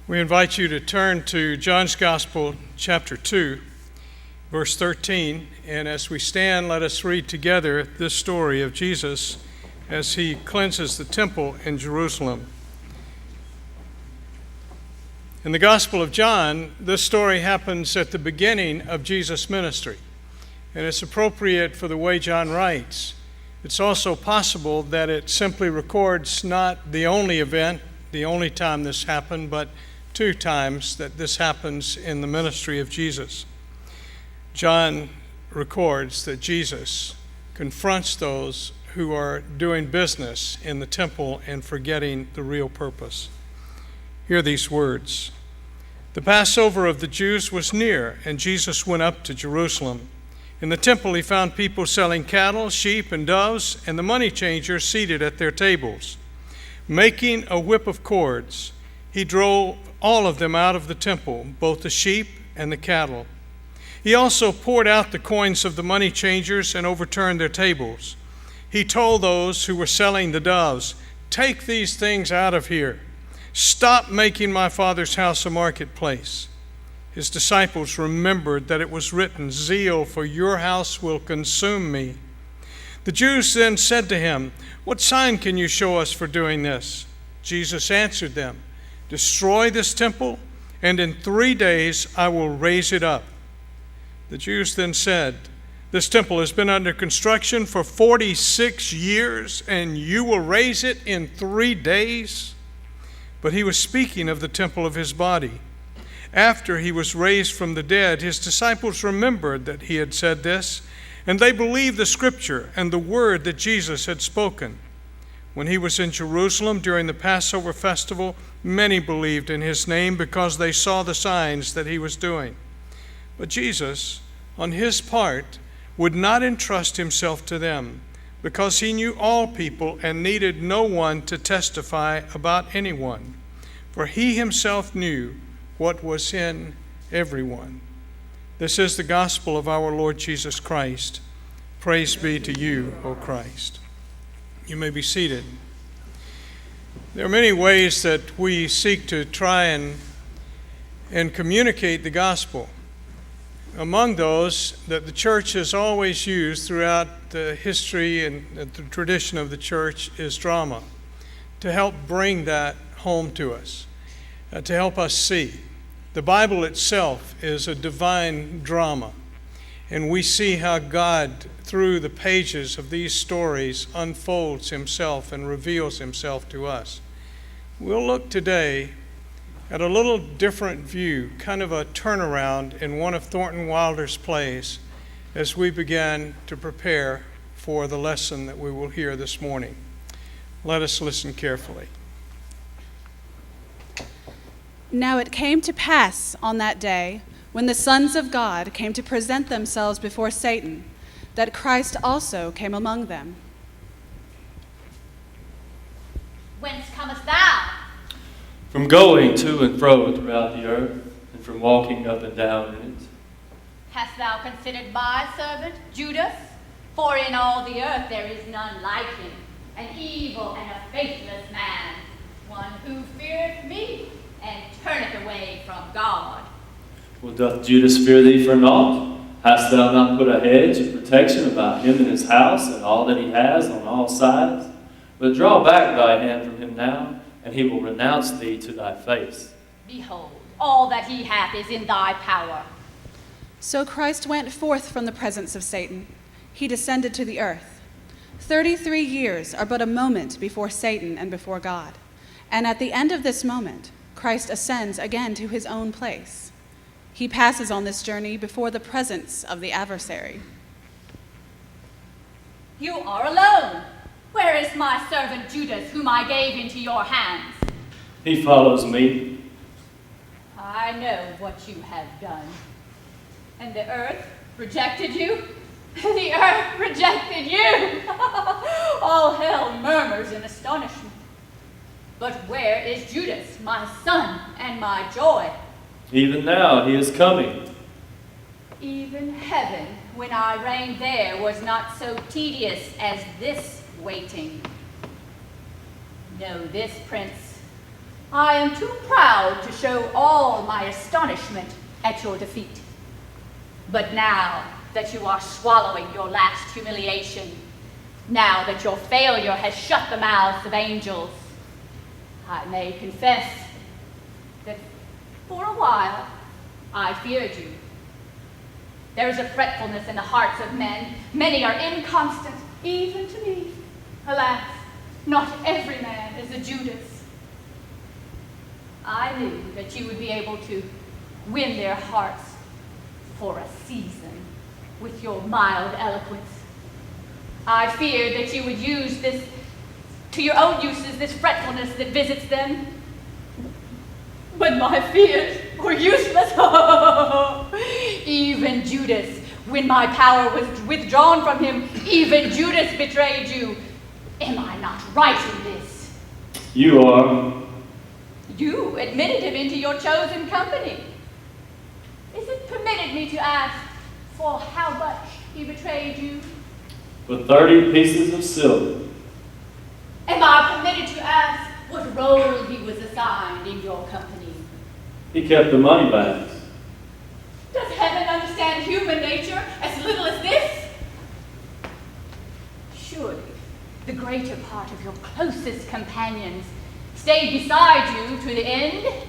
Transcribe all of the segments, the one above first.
We invite you to turn to John's Gospel, chapter 2, verse 13. And as we stand, let us read together this story of Jesus as he cleanses the temple in Jerusalem. In the Gospel of John, this story happens at the beginning of Jesus' ministry, and it's appropriate for the way John writes. It's also possible that it simply records not the only event, the only time this happened, but two times that this happens in the ministry of Jesus. John records that Jesus confronts those who are doing business in the temple and forgetting the real purpose. Hear these words. The Passover of the Jews was near, and Jesus went up to Jerusalem. In the temple he found people selling cattle, sheep, and doves, and the money changers seated at their tables. Making a whip of cords, he drove all of them out of the temple, both the sheep and the cattle. He also poured out the coins of the money changers and overturned their tables. He told those who were selling the doves, "Take these things out of here. Stop making my Father's house a marketplace." His disciples remembered that it was written, "Zeal for your house will consume me." The Jews then said to him, "What sign can you show us for doing this?" Jesus answered them, "Destroy this temple, and in 3 days I will raise it up." The Jews then said, "This temple has been under construction for 46 years, and you will raise it in 3 days?" But he was speaking of the temple of his body. After he was raised from the dead, his disciples remembered that he had said this, and they believed the scripture and the word that Jesus had spoken. When he was in Jerusalem during the Passover festival, many believed in his name because they saw the signs that he was doing. But Jesus, on his part, would not entrust himself to them because he knew all people and needed no one to testify about anyone, for he himself knew what was in everyone. This is the gospel of our Lord Jesus Christ. Praise be to you, O Christ. You may be seated. There are many ways that we seek to try and communicate the gospel. Among those that the church has always used throughout the history and the tradition of the church is drama, to help bring that home to us, to help us see. The Bible itself is a divine drama, and we see how God, through the pages of these stories, unfolds himself and reveals himself to us. We'll look today at a little different view, kind of a turnaround in one of Thornton Wilder's plays as we begin to prepare for the lesson that we will hear this morning. Let us listen carefully. Now it came to pass on that day, when the sons of God came to present themselves before Satan, that Christ also came among them. Whence comest thou? From going to and fro throughout the earth, and from walking up and down in it. Hast thou considered my servant Judas? For in all the earth there is none like him, an evil and a faithless man, one who feareth me and turneth away from God. Well, doth Judas fear thee for naught? Hast thou not put a hedge of protection about him and his house and all that he has on all sides? But draw back thy hand from him now, and he will renounce thee to thy face. Behold, all that he hath is in thy power. So Christ went forth from the presence of Satan. He descended to the earth. 33 years are but a moment before Satan and before God. And at the end of this moment, Christ ascends again to his own place. He passes on this journey before the presence of the adversary. You are alone. Where is my servant Judas, whom I gave into your hands? He follows me. I know what you have done. And the earth rejected you? The earth rejected you! All hell murmurs in astonishment. But where is Judas, my son and my joy? Even now he is coming. Even heaven, when I reigned there, was not so tedious as this waiting. Know this, Prince, I am too proud to show all my astonishment at your defeat. But now that you are swallowing your last humiliation, now that your failure has shut the mouths of angels, I may confess that for a while I feared you. There is a fretfulness in the hearts of men. Many are inconstant, even to me. Alas, not every man is a Judas. I knew that you would be able to win their hearts for a season with your mild eloquence. I feared that you would use this to your own uses, this fretfulness that visits them. But my fears were useless. Even Judas, when my power was withdrawn from him, even Judas betrayed you. Am I not right in this? You are. You admitted him into your chosen company. Is it permitted me to ask for how much he betrayed you? For 30 pieces of silver. Am I permitted to ask what role he was assigned in your company? He kept the money bags. Does heaven understand human nature as little as this? Surely the greater part of your closest companions stayed beside you to the end?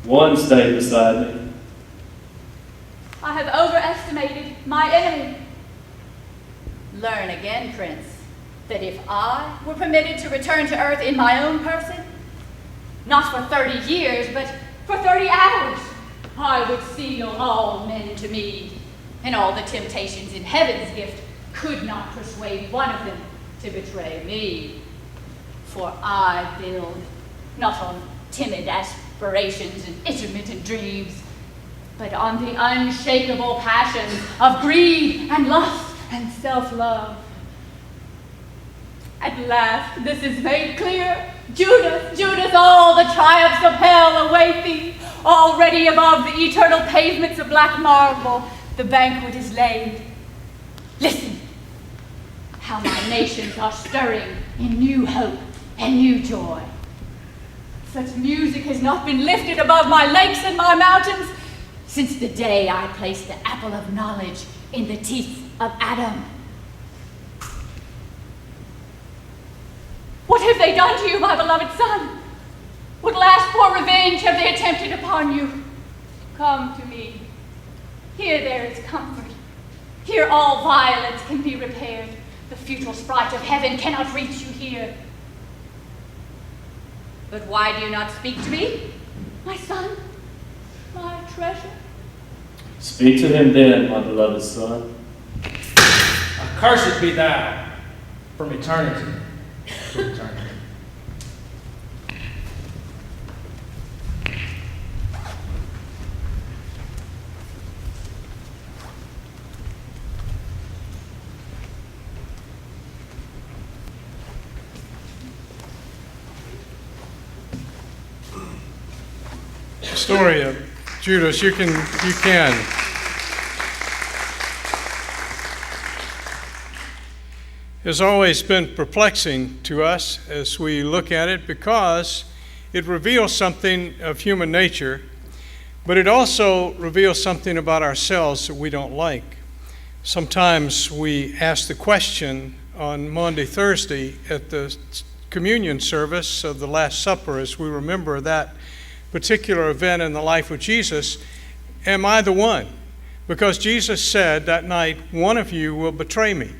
One stayed beside me. I have overestimated my enemy. Learn again, Prince, that if I were permitted to return to Earth in my own person, not for 30 years, but for 30 hours, I would seal all men to me, and all the temptations in heaven's gift could not persuade one of them to betray me. For I build not on timid aspirations and intermittent dreams, but on the unshakable passions of greed and lust and self-love. At last, this is made clear. Judas, Judas, all the triumphs of hell await thee. Already above the eternal pavements of black marble, the banquet is laid. Listen, how my nations are stirring in new hope and new joy. Such music has not been lifted above my lakes and my mountains since the day I placed the apple of knowledge in the teeth of Adam. What have they done to you, my beloved son? What last poor revenge have they attempted upon you? Come to me. Here there is comfort. Here all violence can be repaired. The futile sprite of heaven cannot reach you here. But why do you not speak to me, my son, my treasure? Speak to him then, my beloved son. Accursed be thou from eternity to eternity. Story of Judas, you can has always been perplexing to us as we look at it, because it reveals something of human nature, but it also reveals something about ourselves that we don't like. Sometimes we ask the question on Maundy Thursday at the communion service of the Last Supper, as we remember that particular event in the life of Jesus, am I the one? Because Jesus said that night, one of you will betray me.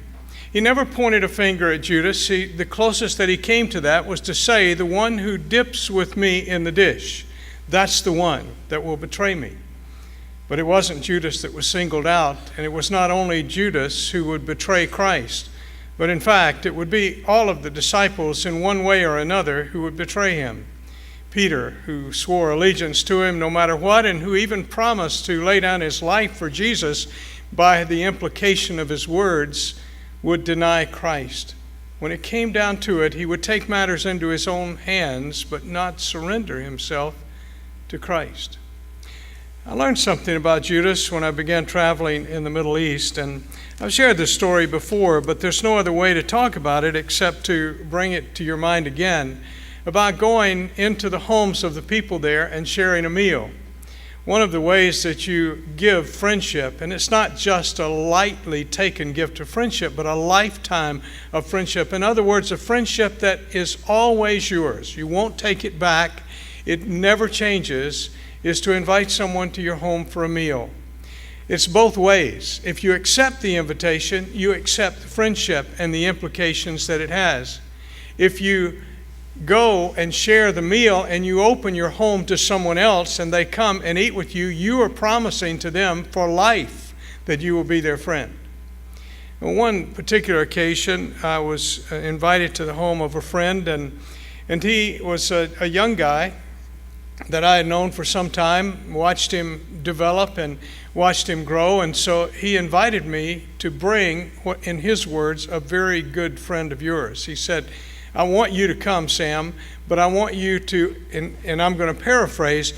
He never pointed a finger at Judas. The closest that he came to that was to say, the one who dips with me in the dish, that's the one that will betray me. But it wasn't Judas that was singled out, and it was not only Judas who would betray Christ, but in fact, it would be all of the disciples in one way or another who would betray him. Peter, who swore allegiance to him no matter what, and who even promised to lay down his life for Jesus by the implication of his words, would deny Christ. When it came down to it, he would take matters into his own hands, but not surrender himself to Christ. I learned something about Judas when I began traveling in the Middle East, and I've shared this story before, but there's no other way to talk about it except to bring it to your mind again. about going into the homes of the people there and sharing a meal. One of the ways that you give friendship, and it's not just a lightly taken gift of friendship, but a lifetime of friendship. In other words, a friendship that is always yours. You won't take it back. It never changes, is to invite someone to your home for a meal. It's both ways. If you accept the invitation, you accept the friendship and the implications that it has. If you go and share the meal and you open your home to someone else and they come and eat with you, you are promising to them for life that you will be their friend. On one particular occasion, I was invited to the home of a friend, and he was a young guy that I had known for some time, watched him develop and watched him grow, and so he invited me to bring, what, in his words, a very good friend of yours. He said, I want you to come, Sam, but I want you to, and I'm going to paraphrase,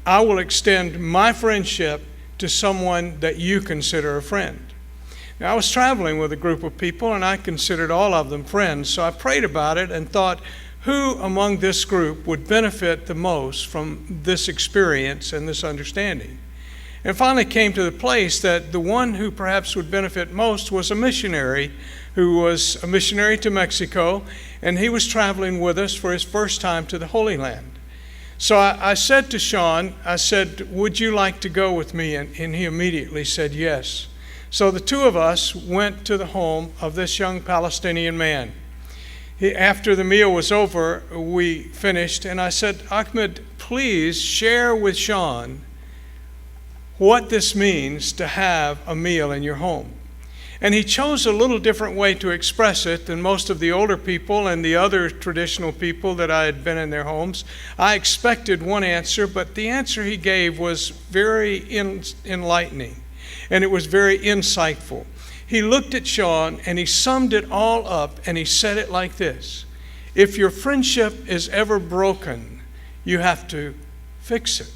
I will extend my friendship to someone that you consider a friend. Now, I was traveling with a group of people, and I considered all of them friends, so I prayed about it and thought, who among this group would benefit the most from this experience and this understanding? And finally came to the place that the one who perhaps would benefit most was a missionary who was a missionary to Mexico, and he was traveling with us for his first time to the Holy Land. So I said to Sean, I said, would you like to go with me? And he immediately said yes. So the two of us went to the home of this young Palestinian man. After the meal was over, we finished, and I said, Ahmed, please share with Sean what this means to have a meal in your home. And he chose a little different way to express it than most of the older people and the other traditional people that I had been in their homes. I expected one answer, but the answer he gave was very enlightening, and it was very insightful. He looked at Sean and he summed it all up, and he said it like this: if your friendship is ever broken, you have to fix it.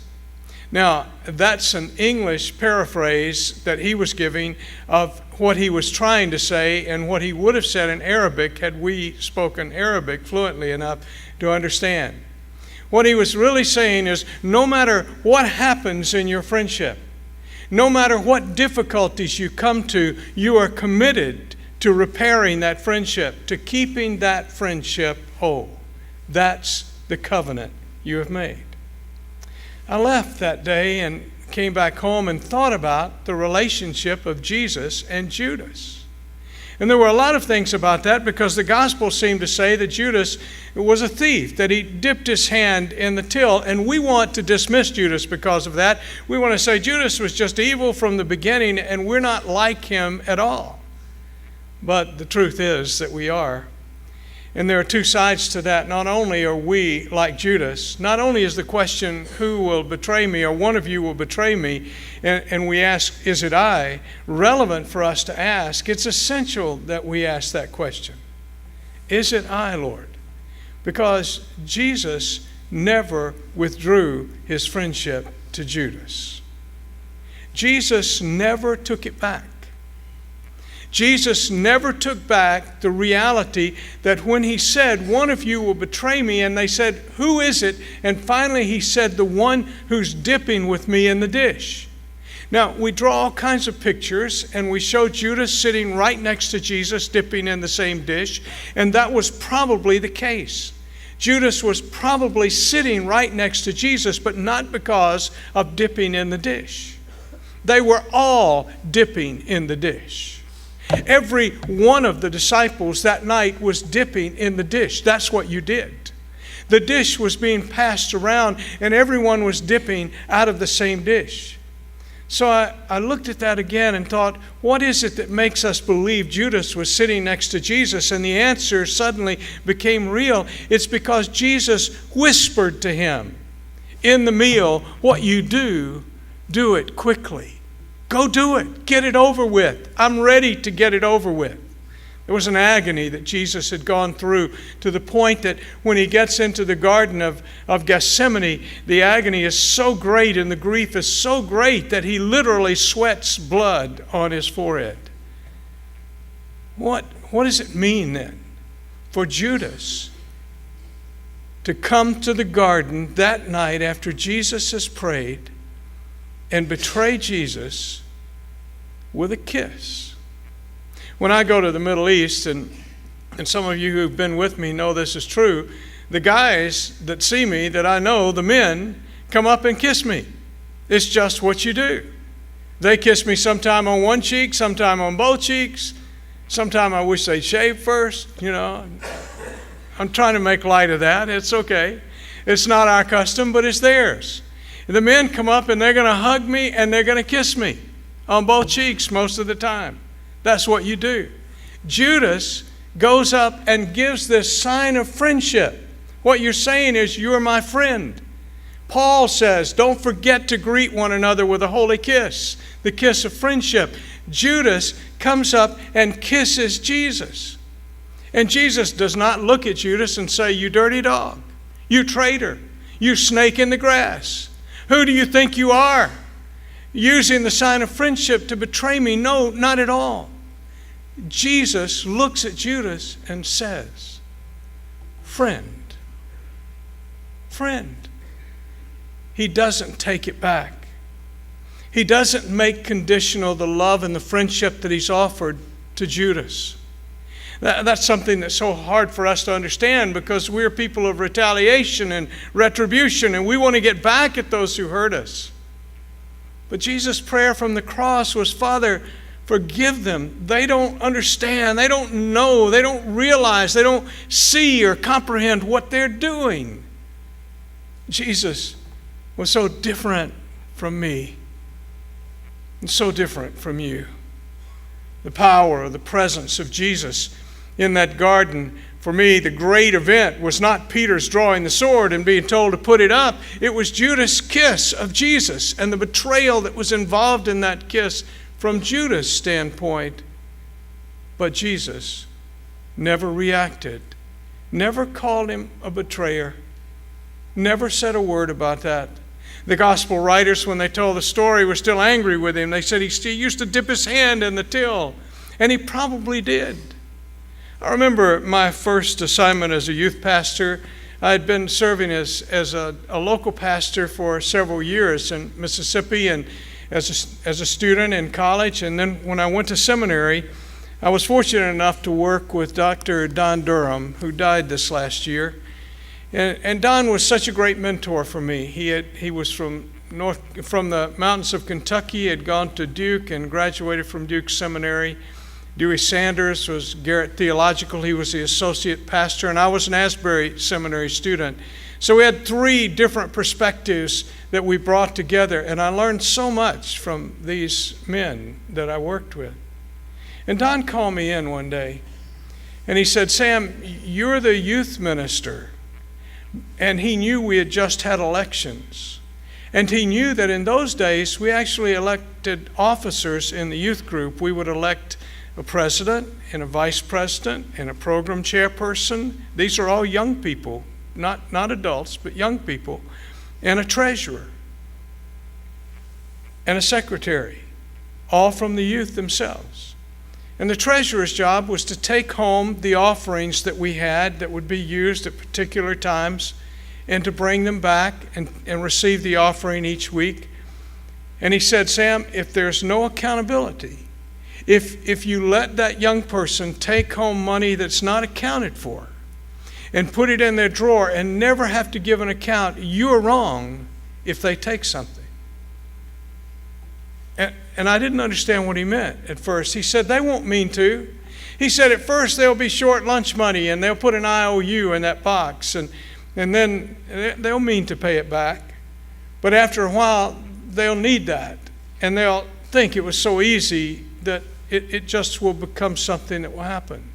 Now, that's an English paraphrase that he was giving of what he was trying to say and what he would have said in Arabic had we spoken Arabic fluently enough to understand. What he was really saying is, no matter what happens in your friendship, no matter what difficulties you come to, you are committed to repairing that friendship, to keeping that friendship whole. That's the covenant you have made. I left that day and came back home and thought about the relationship of Jesus and Judas. And there were a lot of things about that, because the gospel seemed to say that Judas was a thief, that he dipped his hand in the till. And we want to dismiss Judas because of that. We want to say Judas was just evil from the beginning and we're not like him at all. But the truth is that we are. And there are two sides to that. Not only are we like Judas, not only is the question, who will betray me, or one of you will betray me, and we ask, is it I, relevant for us to ask. It's essential that we ask that question. Is it I, Lord? Because Jesus never withdrew his friendship to Judas. Jesus never took it back. Jesus never took back the reality that when he said, one of you will betray me, and they said, who is it? And finally he said, the one who's dipping with me in the dish. Now, we draw all kinds of pictures, and we show Judas sitting right next to Jesus, dipping in the same dish, and that was probably the case. Judas was probably sitting right next to Jesus, but not because of dipping in the dish. They were all dipping in the dish. Every one of the disciples that night was dipping in the dish. That's what you did. The dish was being passed around, and everyone was dipping out of the same dish. So I looked at that again and thought, what is it that makes us believe Judas was sitting next to Jesus? And the answer suddenly became real. It's because Jesus whispered to him in the meal, what you do it quickly. Go do it. Get it over with. I'm ready to get it over with. There was an agony that Jesus had gone through, to the point that when he gets into the Garden of Gethsemane, the agony is so great and the grief is so great that he literally sweats blood on his forehead. What does it mean then for Judas to come to the garden that night after Jesus has prayed and betray Jesus with a kiss. When I go to the Middle East, and some of you who've been with me know this is true, the guys that see me, that I know, the men, come up and kiss me. It's just what you do. They kiss me sometime on one cheek, sometime on both cheeks. Sometime I wish they'd shave first, I'm trying to make light of that. It's okay. It's not our custom, but it's theirs. The men come up and they're going to hug me and they're going to kiss me on both cheeks most of the time. That's what you do. Judas goes up and gives this sign of friendship. What you're saying is, you're my friend. Paul says, don't forget to greet one another with a holy kiss, the kiss of friendship. Judas comes up and kisses Jesus. And Jesus does not look at Judas and say, you dirty dog, you traitor, you snake in the grass. Who do you think you are, using the sign of friendship to betray me? No, not at all. Jesus looks at Judas and says, friend, friend. He doesn't take it back. He doesn't make conditional the love and the friendship that he's offered to Judas. That's something that's so hard for us to understand, because we're people of retaliation and retribution, and we want to get back at those who hurt us. But Jesus' prayer from the cross was, Father, forgive them. They don't understand. They don't know. They don't realize. They don't see or comprehend what they're doing. Jesus was so different from me and so different from you. The power, the presence of Jesus in that garden, for me, the great event was not Peter's drawing the sword and being told to put it up. It was Judas' kiss of Jesus and the betrayal that was involved in that kiss from Judas' standpoint. But Jesus never reacted, never called him a betrayer, never said a word about that. The gospel writers, when they told the story, were still angry with him. They said he still used to dip his hand in the till, and he probably did. I remember my first assignment as a youth pastor. I had been serving as a local pastor for several years in Mississippi, and as a student in college. And then when I went to seminary, I was fortunate enough to work with Dr. Don Durham, who died this last year. And Don was such a great mentor for me. He was from the mountains of Kentucky, had gone to Duke and graduated from Duke Seminary. Dewey Sanders was Garrett Theological. He was the associate pastor, and I was an Asbury Seminary student. So we had three different perspectives that we brought together, and I learned so much from these men that I worked with. And Don called me in one day, and he said, Sam, you're the youth minister. And he knew we had just had elections. And he knew that in those days, we actually elected officers in the youth group. We would elect a president and a vice president and a program chairperson. These are all young people, not adults, but young people, and a treasurer and a secretary, all from the youth themselves. And the treasurer's job was to take home the offerings that we had that would be used at particular times, and to bring them back and receive the offering each week. And he said, Sam, if there's no accountability, if you let that young person take home money that's not accounted for and put it in their drawer and never have to give an account, you're wrong if they take something. And I didn't understand what he meant at first. He said, they won't mean to. He said, at first they'll be short lunch money and they'll put an IOU in that box, and then they'll mean to pay it back. But after a while, they'll need that, and they'll think it was so easy that it just will become something that will happen.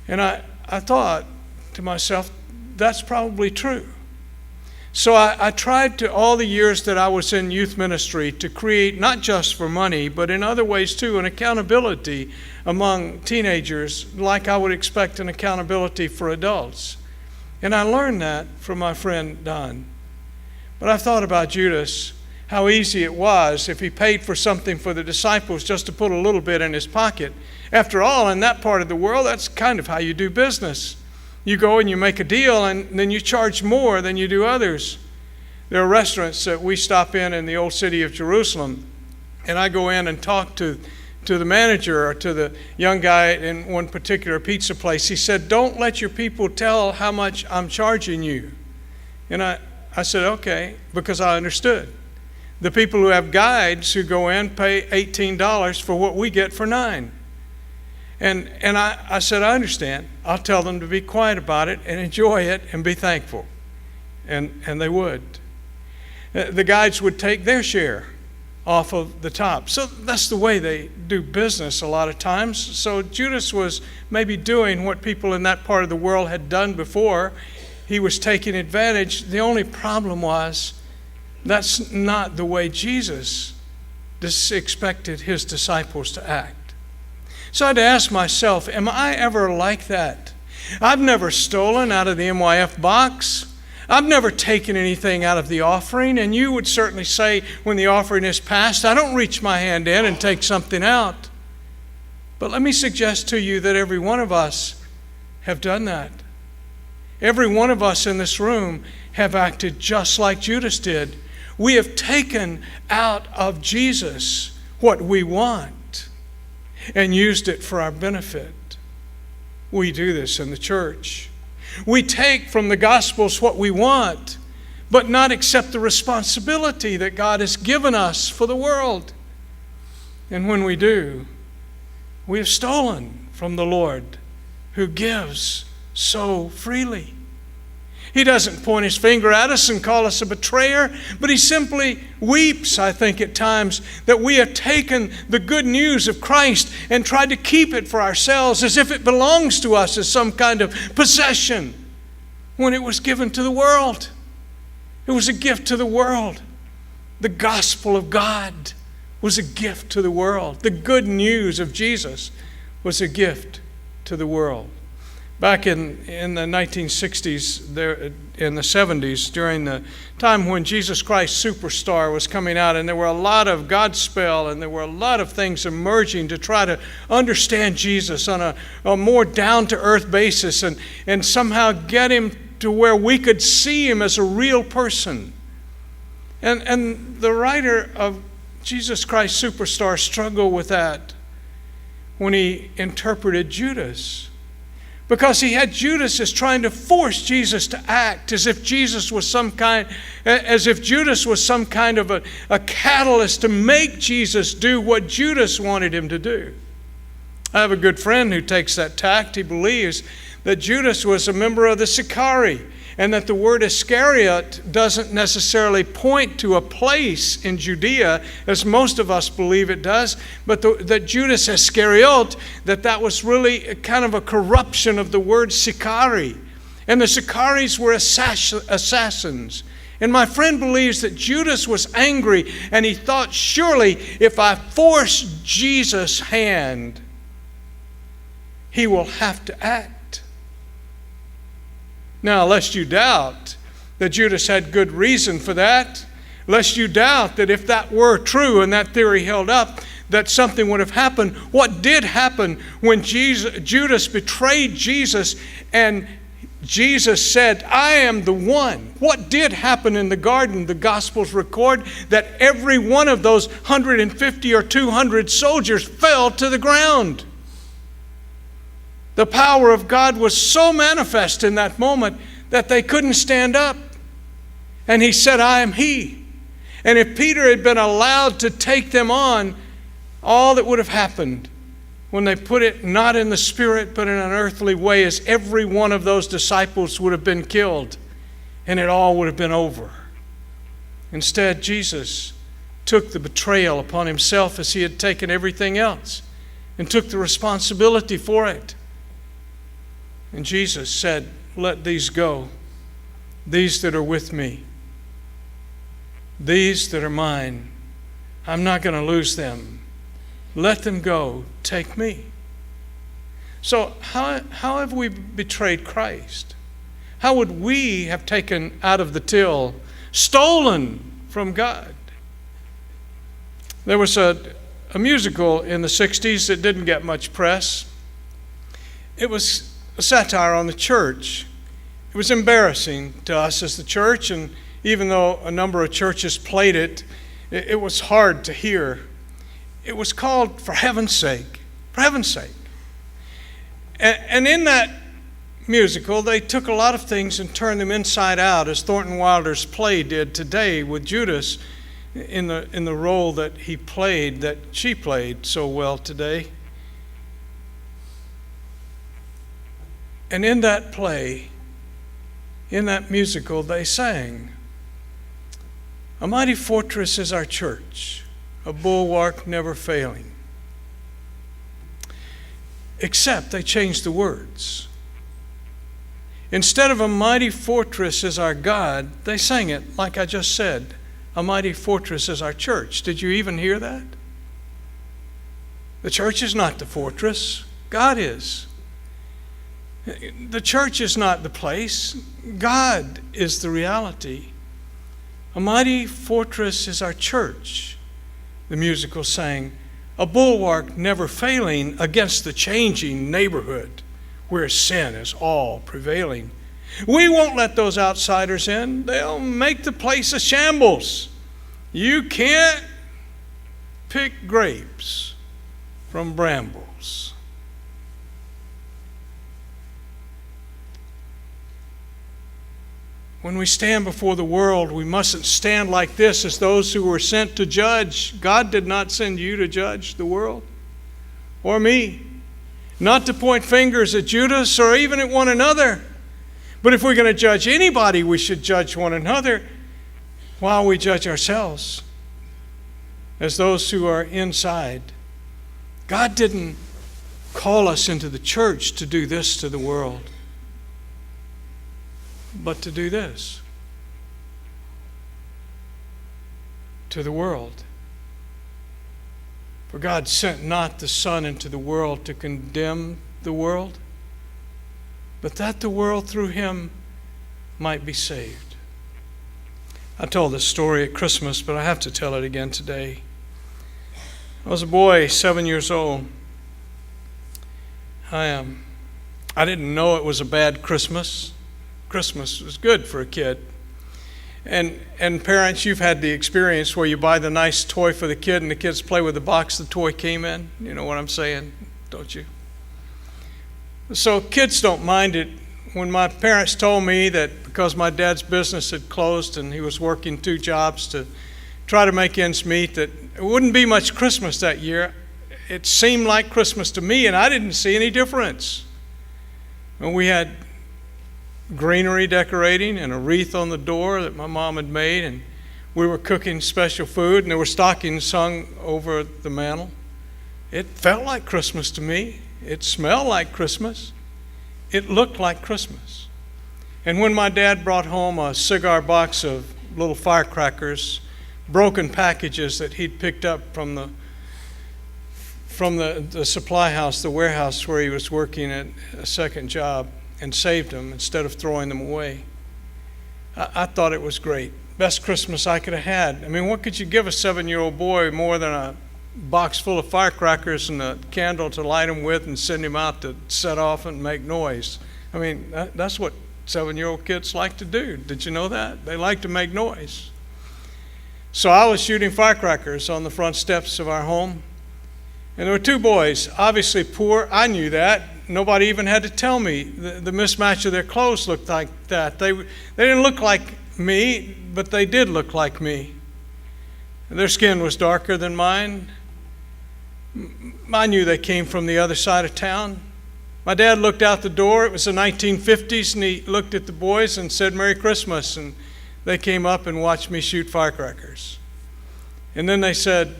And I thought to myself, that's probably true. So I tried to, all the years that I was in youth ministry, to create, not just for money, but in other ways too, an accountability among teenagers, like I would expect an accountability for adults. And I learned that from my friend Don. But I thought about Judas, how easy it was if he paid for something for the disciples just to put a little bit in his pocket. After all, in that part of the world, that's kind of how you do business. You go and you make a deal, and then you charge more than you do others. There are restaurants that we stop in the old city of Jerusalem, and I go in and talk to the manager or to the young guy in one particular pizza place. He said, "Don't let your people tell how much I'm charging you." And I said, "Okay," because I understood. The people who have guides who go in pay $18 for what we get for $9. And I said, "I understand. I'll tell them to be quiet about it and enjoy it and be thankful." And they would. The guides would take their share off of the top. So that's the way they do business a lot of times. So Judas was maybe doing what people in that part of the world had done before. He was taking advantage. The only problem was that's not the way Jesus expected his disciples to act. So I had to ask myself, am I ever like that? I've never stolen out of the MYF box. I've never taken anything out of the offering. And you would certainly say when the offering is passed, I don't reach my hand in and take something out. But let me suggest to you that every one of us have done that. Every one of us in this room have acted just like Judas did. We have taken out of Jesus what we want and used it for our benefit. We do this in the church. We take from the Gospels what we want, but not accept the responsibility that God has given us for the world. And when we do, we have stolen from the Lord who gives so freely. He doesn't point his finger at us and call us a betrayer, but he simply weeps, I think, at times that we have taken the good news of Christ and tried to keep it for ourselves as if it belongs to us as some kind of possession when it was given to the world. It was a gift to the world. The gospel of God was a gift to the world. The good news of Jesus was a gift to the world. Back in the 1960s, there, in the 70s, during the time when Jesus Christ Superstar was coming out, and there were a lot of Godspell, and there were a lot of things emerging to try to understand Jesus on a more down-to-earth basis and somehow get him to where we could see him as a real person. And the writer of Jesus Christ Superstar struggled with that when he interpreted Judas. Because he had Judas as trying to force Jesus to act as if Judas was some kind of a catalyst to make Jesus do what Judas wanted him to do. I have a good friend who takes that tact. He believes that Judas was a member of the Sicarii, and that the word Iscariot doesn't necessarily point to a place in Judea, as most of us believe it does, but that Judas Iscariot, that was really kind of a corruption of the word Sicarii. And the Sicaries were assassins. And my friend believes that Judas was angry, and he thought, surely if I force Jesus' hand, he will have to act. Now, lest you doubt that Judas had good reason for that, lest you doubt that if that were true and that theory held up, that something would have happened. What did happen when Judas betrayed Jesus and Jesus said, "I am the one"? What did happen in the garden? The Gospels record that every one of those 150 or 200 soldiers fell to the ground. The power of God was so manifest in that moment that they couldn't stand up. And he said, "I am he." And if Peter had been allowed to take them on, all that would have happened when they put it not in the spirit but in an earthly way is every one of those disciples would have been killed, and it all would have been over. Instead, Jesus took the betrayal upon himself as he had taken everything else and took the responsibility for it. And Jesus said, "Let these go, these that are with me, these that are mine. I'm not going to lose them. Let them go. Take me." So how have we betrayed Christ? How would we have taken out of the till, stolen from God? There was a musical in the 60s that didn't get much press. It was a satire on the church. It was embarrassing to us as the church, and even though a number of churches played it, it was hard to hear. It was called For Heaven's Sake. For Heaven's Sake. And in that musical, they took a lot of things and turned them inside out, as Thornton Wilder's play did today with Judas in the role that he played, that she played so well today. And in that play, in that musical, they sang, "A mighty fortress is our church, a bulwark never failing." Except they changed the words. Instead of "a mighty fortress is our God," they sang it like I just said, "a mighty fortress is our church." Did you even hear that? The church is not the fortress. God is. The church is not the place. God is the reality. "A mighty fortress is our church," the musical sang, "a bulwark never failing against the changing neighborhood where sin is all prevailing. We won't let those outsiders in. They'll make the place a shambles. You can't pick grapes from brambles." When we stand before the world, we mustn't stand like this as those who were sent to judge. God did not send you to judge the world or me. Not to point fingers at Judas or even at one another. But if we're going to judge anybody, we should judge one another while we judge ourselves as those who are inside. God didn't call us into the church to do this to the world, but to do this to the world. For God sent not the Son into the world to condemn the world, but that the world through him might be saved. I told this story at Christmas, but I have to tell it again today. I was a boy, 7 years old. I didn't know it was a bad Christmas. Christmas was good for a kid. And parents, you've had the experience where you buy the nice toy for the kid and the kids play with the box the toy came in. You know what I'm saying, don't you? So kids don't mind it. When my parents told me that because my dad's business had closed and he was working 2 jobs to try to make ends meet, that it wouldn't be much Christmas that year, it seemed like Christmas to me, and I didn't see any difference. And we had greenery decorating and a wreath on the door that my mom had made, and we were cooking special food, and there were stockings hung over the mantel. It felt like Christmas to me. It smelled like Christmas. It looked like Christmas. And when my dad brought home a cigar box of little firecrackers, broken packages that he'd picked up from the supply house, the warehouse where he was working at a second job, and saved them instead of throwing them away, I thought it was great. Best Christmas I could have had. I mean, what could you give a 7-year-old boy more than a box full of firecrackers and a candle to light them with and send him out to set off and make noise? I mean, that's what 7-year-old kids like to do. Did you know that? They like to make noise. So I was shooting firecrackers on the front steps of our home. And there were 2 boys, obviously poor. I knew that. Nobody even had to tell me. The mismatch of their clothes looked like that. They didn't look like me, but they did look like me. Their skin was darker than mine. I knew they came from the other side of town. My dad looked out the door. It was the 1950s, and he looked at the boys and said, "Merry Christmas." And they came up and watched me shoot firecrackers. And then they said,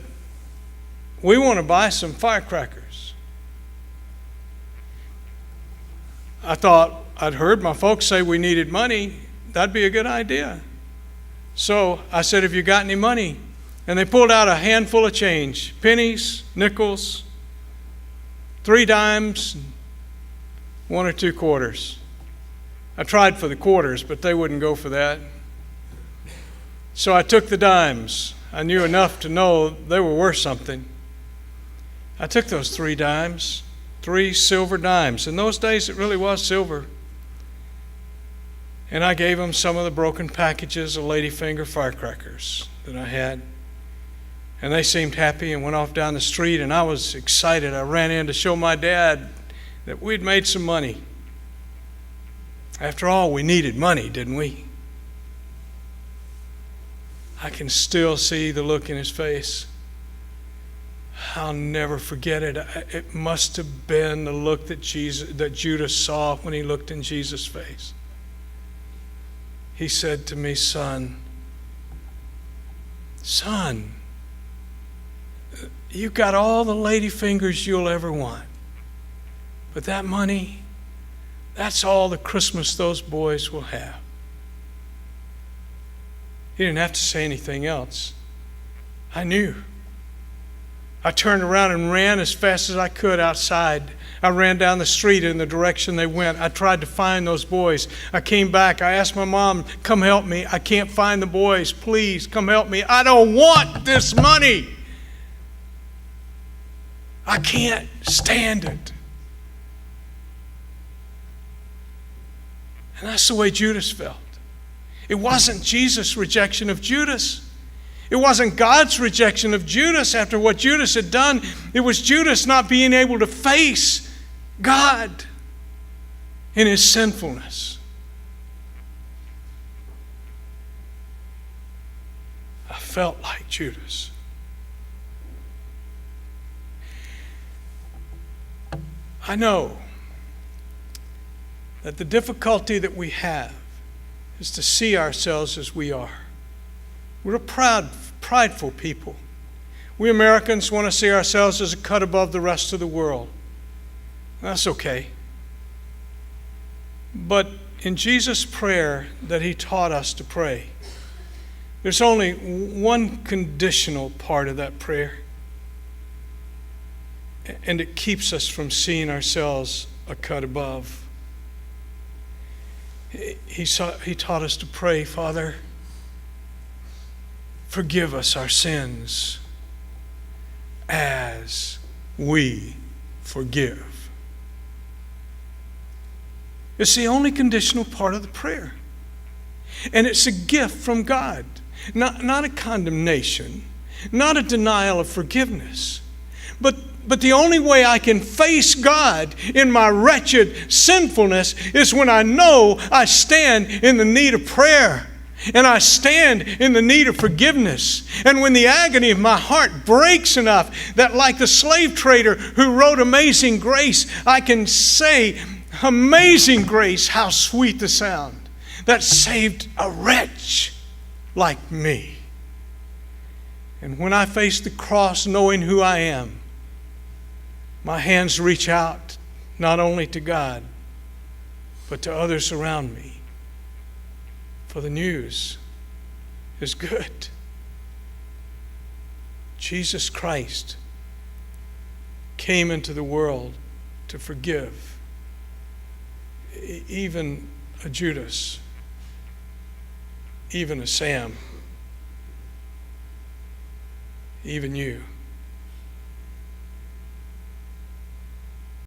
"We want to buy some firecrackers." I thought, I'd heard my folks say we needed money. That'd be a good idea. So I said, "Have you got any money?" And they pulled out a handful of change, pennies, nickels, 3 dimes, 1 or 2 quarters. I tried for the quarters, but they wouldn't go for that. So I took the dimes. I knew enough to know they were worth something. I took those 3 dimes 3 silver dimes. In those days, it really was silver. And I gave them some of the broken packages of Ladyfinger firecrackers that I had. And they seemed happy and went off down the street, and I was excited. I ran in to show my dad that we'd made some money. After all, we needed money, didn't we? I can still see the look in his face. I'll never forget it. It must have been the look that Judas saw when he looked in Jesus' face. He said to me, son, you got all the ladyfingers you'll ever want. But that money, that's all the Christmas those boys will have. He didn't have to say anything else. I knew. I turned around and ran as fast as I could outside. I ran down the street in the direction they went. I tried to find those boys. I came back. I asked my mom, come help me. I can't find the boys. Please, come help me. I don't want this money. I can't stand it. And that's the way Judas felt. It wasn't Jesus' rejection of Judas. It wasn't God's rejection of Judas after what Judas had done. It was Judas not being able to face God in his sinfulness. I felt like Judas. I know that the difficulty that we have is to see ourselves as we are. We're a prideful people. We Americans want to see ourselves as a cut above the rest of the world. That's okay. But in Jesus' prayer that he taught us to pray, there's only one conditional part of that prayer. And it keeps us from seeing ourselves a cut above. He taught us to pray, Father, forgive us our sins as we forgive. It's the only conditional part of the prayer. And it's a gift from God, not a condemnation, not a denial of forgiveness. But the only way I can face God in my wretched sinfulness is when I know I stand in the need of prayer. And I stand in the need of forgiveness. And when the agony of my heart breaks enough that, like the slave trader who wrote Amazing Grace, I can say, Amazing grace, how sweet the sound that saved a wretch like me. And when I face the cross knowing who I am, my hands reach out not only to God, but to others around me. For the news is good. Jesus Christ came into the world to forgive even a Judas, even a Sam, even you.